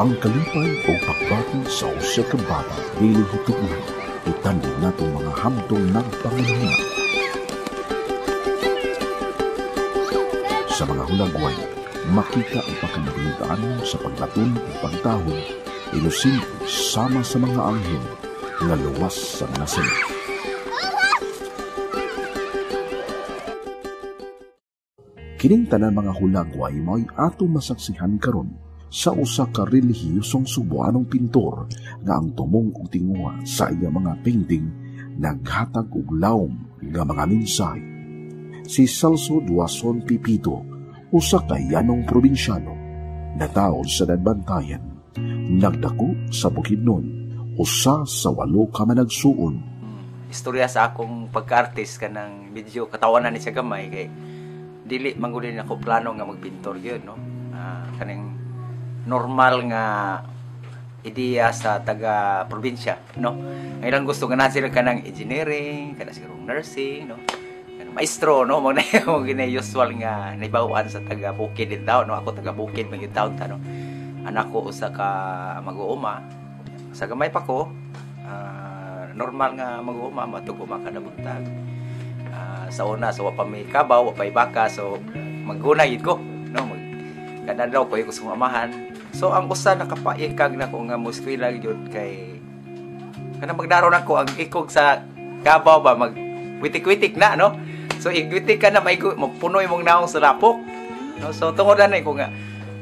Ang kalipay o pagbati sa usa ka bata dili hituman itandi natong mga hamtong nagpangalangan. Sa mga hulagway, makita ang pagkamaglitaan sa paglaton o pagtahon, inusin sama sa mga anghel nga luwas sa mga silid. Kining tanan mga hulagway mo'y ato masaksihan karon sa usa ka relihiyosong Cebuanong pintor nga ang tumong og tinguha sa iya mga painting naghatag og lawom nga mga mensahe. Si Celso Duason Pipito, usa ka yanong probinsyano, nataod sa Dadbantayan, nagdako sa Bukidnon, usa sa 8 ka managsuon. Istorya sa akong pagka-artist kanang medyo katawanan ni sa gamay kay dili mangulin ako plano nga magpintor gyud no. Kanang normal nga ideya sa taga probinsya no. Ngayon gusto nga na sila kanang engineering, kanang siguro nursing no. Maestro no mo na yung usual nga naibawan sa taga bukid din daw no. Ako taga bukid man yung taon ta no. Anak ko usa ka mag-uuma sa gamay pa ko, normal nga mag-uuma matuguma kada buntag. Sa una so wa pa may kabaw, wa pa baka, so maggunay ko no. Kada daw ko gusto amahan. So ang usa nakapaikag na ko nga muskwila gyud kay kana magdaro na ko ang ikog sa kabaw ba mag witik-witik na no. So igwitik ka na magpunoy mong naong sa lapok. No, so tungod na ko nga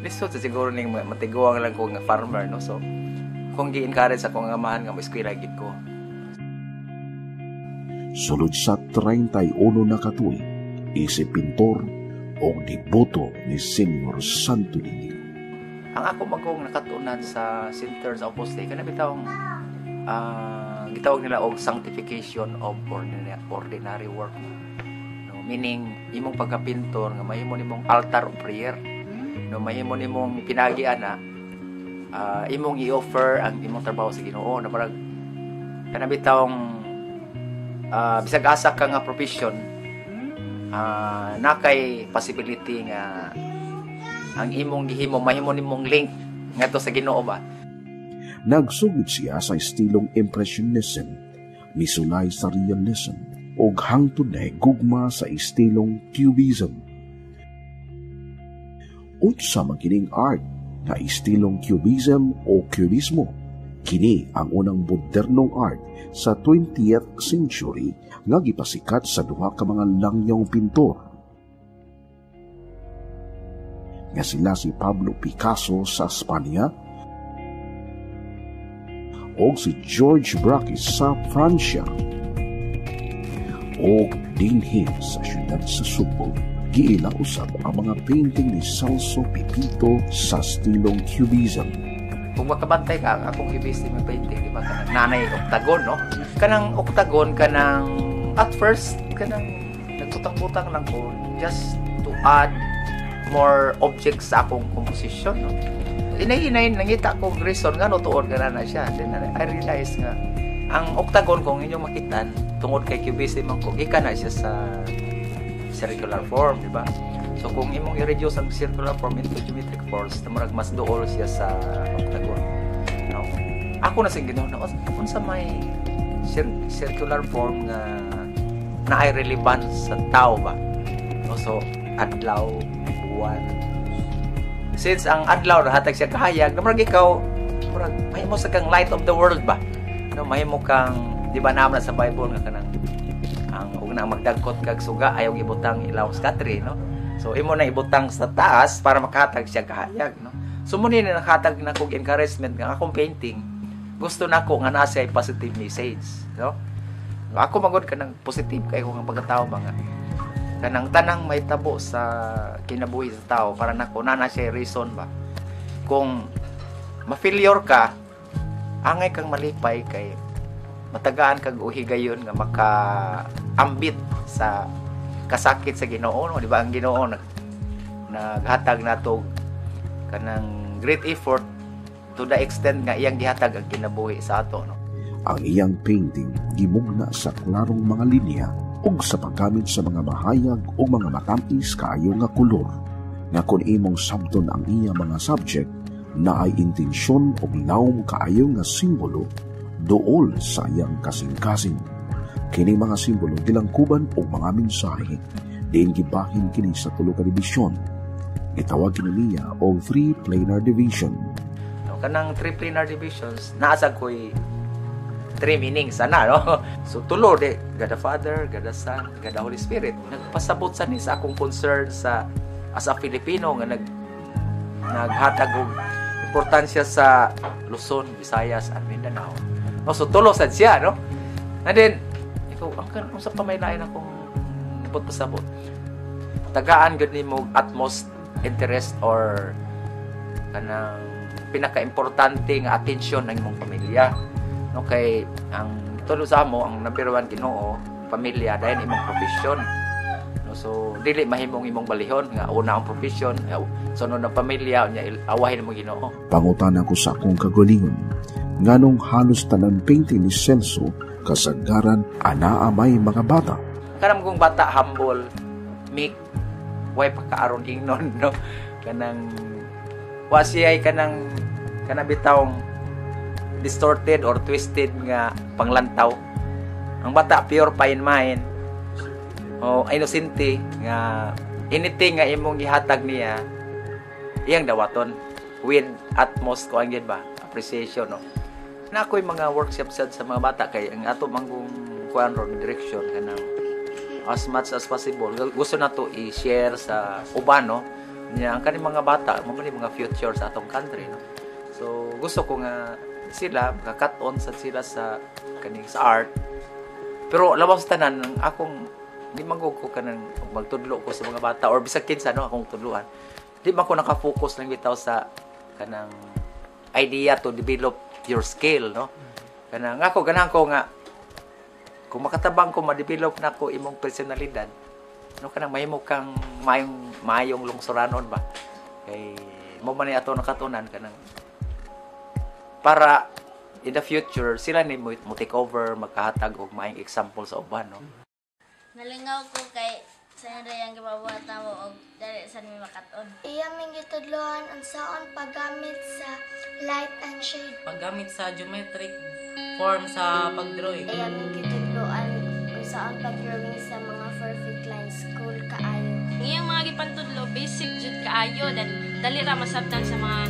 lisod sa siguro ning matiguang lang ko nga farmer no. So kung gi-encourage ako nga amahan nga muskwila gyud ko. Sulod sa 31 na katuig, isip pintor o diboto ni Senyor Santo Niño. Ang ako magong nakatunan sa Center sa Opus Dei, kana bitawng gitawag nila og sanctification of ordinary work. No, meaning imong pagkapintor nga mahimo nimong altar of prayer. No, mahimo nimong pinagian na imong i-offer ang imong trabaho sa Ginoo na parang kana bitawng bisag asa ka nga profession na kay possibility nga ang imong gihimo mahimo nimong link ngadto sa Ginoo ba. Nagsugod siya sa estilong impressionism, misulay sa realism ug hangtod na gugma sa estilong cubism. Unsa man kining art na estilong cubism o cubismo? Kini ang unang modernong art sa 20th century nga gipasikat sa duha ka mga langyong pintor. Nga sila si Pablo Picasso sa Espanya o si George Braque sa Pransya o dinhi sa syudad sa Subo. Giila usab ang mga painting ni Celso Pipito sa stilong cubism. Kung makabantay ka, akong ibig may painting, di ba? Kanang nanay octagon, no? Kanang octagon, kanang at first, kanang nagputang-putang lang ko just to add more objects sa akong composition, no? Inay-inay, nangita ko reason nga, no, tuon ka na siya. Then I realized nga, ang octagon, kung inyong makitan, tungod kay cubism ko, ika na siya sa circular form, di ba? So kung imong i-reduce ang circular form into geometric forms, tamurag mas duol siya sa octagon. No? Ako na sing Ginoo na unsa may circular form nga naay relevance sa tao ba? No? So adlaw, buwan. Since ang adlaw hatag siya kahayag, tamurag ikaw murag mahimo sa kang light of the world ba? No, mahimo kang di ba naman sa Bible nga kanang ang ug na magdagkot kag suga ayaw ibutang ilaw sa katri, no? So imo na ibutang sa taas para makahatag siya kahayag, no? So muna na nakatag na kog encouragement nga akong painting. Gusto na ko nga nasa ay positive message, no? Ako magod ka ng positive kay ko nga pagkatao mga kanang tanang may tabo sa kinabuhi sa tao para nako na siya reason ba. Kung ma-failure ka, angay kang malipay kay matagaan kag uhigayon nga maka-ambit sa kasakit sa Ginoo, no? Di ba ang Ginoo naghatag nato kanang great effort to the extent nga iyang gihatag ang kinabuhi sa ato, no? Ang iyang painting gimugna sa klarong mga linya ug sa paggamit sa mga mahayag o mga matamis kaayo nga kulor nga kun imong sabton ang iya mga subject na ay intensyon o lawom kaayo nga simbolo dool sa iyang kasing-kasing. Kini mga simbolo gilangkuban o mga mensahe diin gibahin kini sa tulo ka divisyon. Gitawag kini niya og 3 planar division. Kanang 3 planar divisions naasa ko'y 3 meanings ana, no? So tulo de God the Father, God the Son, God the Holy Spirit. Nagpasabot sa ni sa akong concern sa as a Filipino nga naghatag og importansya sa Luzon, Visayas, and Mindanao. No, so tulo sad siya, no? And then ikaw ang sa pamaylain akong pasabot. Tagaan gud nimo utmost interest or kanang pinaka-importante nga atensyon ng imong pamilya. No, kay ang tulo sa mo ang number 1 Ginoo, pamilya dayon imong profession. No, so dili mahimong imong balihon nga una ang profession, sunod ang pamilya nya awahin mo Ginoo. Pangutana ko sa akong kagalingon, nganong halos tanan painting ni Celso kasagaran anaa may mga bata. Kanang kong bata humble, meek, way pagkaaron ingnon, no? Kanang wasiyay kanang bitawng distorted or twisted nga panglantaw. Ang bata pure pa in mind. O innocente nga anything nga imong gihatag niya iyang dawaton with utmost ko ang ba appreciation, no. Na ako'y mga workshop sa mga bata kay ang ato manggong kuan ro direction kanang as much as possible gusto na to i-share sa uban, no. Ang kaning mga bata mo mga future sa atong country, no. So gusto ko nga sila maka-cut on sa sila sa kaning sa art, pero labas tanan akong di magug ko kanang magtudlo ko sa mga bata or bisag kinsa, no, akong tudluan di man ko naka-focus lang bitaw sa kanang idea to develop your skill, no. Kanang ako ganahan ko nga kung makatabang ko ma-develop na ko imong personalidad, no, kanang mahimo kang mayong lungsuranon ba kay mo man ato nakatunan kanang para in the future sila ni mo take over magkahatag og maayong example sa uban, no. Nalingaw ko kay sa yang gipabuhat mo og dali sa mi makaton. Iya ming gitudlohan unsaon paggamit sa light and shade. Paggamit sa geometric form sa pagdrawing. Iya ming gitudlohan unsaon pagdrawing sa mga perfect lines, cool kaayo. Ngiyang mga gipantudlo basic jud kaayo dan dali ra masabtan sa mga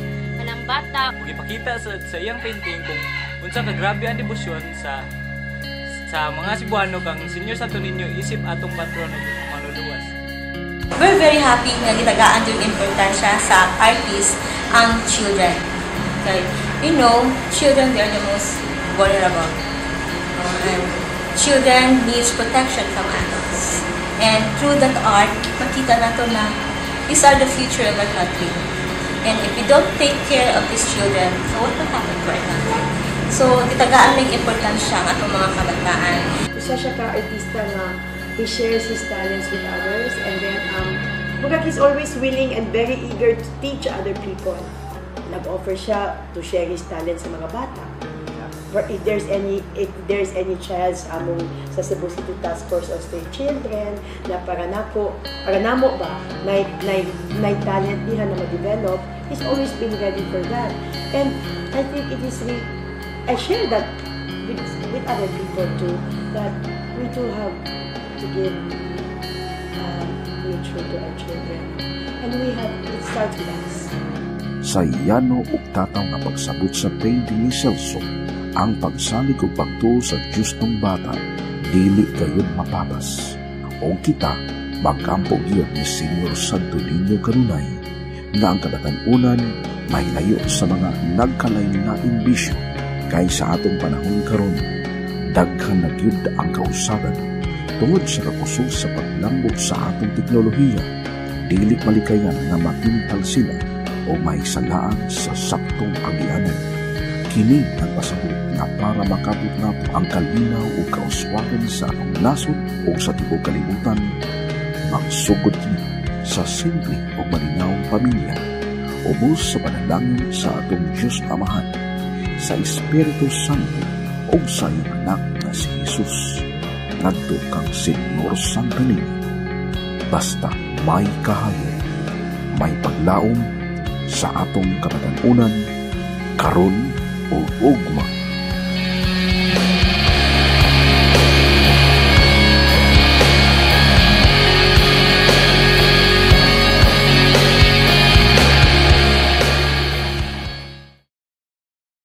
kanang bata. Ipakita sa iyang painting kung unsa ka grabe ang debosyon sa mga Cebuano kang senior sa ninyo isip atong patron ug manuluwas. We're very happy nga gitagaan yung importansya sa artists ang children. Okay? You know, children, they are the most vulnerable. And children needs protection from adults. And through that art, makita nato na these are the future of our country. And if we don't take care of these children, so what will happen to our country? So, gitagaan may importansya ang atong mga kabataan. Isa siya ka-artista nga he shares his talents with others, and then he's always willing and very eager to teach other people. Nag-offer siya to share his talents sa mga bata. If there's any chance among sa Cebu City Task Force on Stray Children na para namo ba na talent diha na ma-develop, he's always been ready for that. And I think it is I share that with other people too, that we do have to give future to our children, and it starts with us. Sa iyano ug tataw nga pagsabot sa painting ni Celso, ang pagsalig ug pagtuo sa justong bata dili gayud mapapas. O kita magkampo gyud ni Senior Santo Niño kanunay nga ang kabatanunan may layo sa mga nagkalain-laing bisyo. Kay sa atong panahon karon, daghan na gyud ang kausaban tungod sa kakusog sa paglambot sa atong teknolohiya. Dili malikayan na matintal sila o may salaan sa saktong agianan. Kini ang pasabot na para makabot nato ang kalinaw o kauswagan sa atong nasod o sa tibuok kalibutan, magsugod kini sa simple o malinawong pamilya ubos sa panalangin sa atong Diyos Amahan, sa Espiritu Santo o sa iyang anak na si Jesus. Ngadto kang Senyor Santo Niño, basta may kahayon, may paglaom, sa atong katag-unan karon o ugma.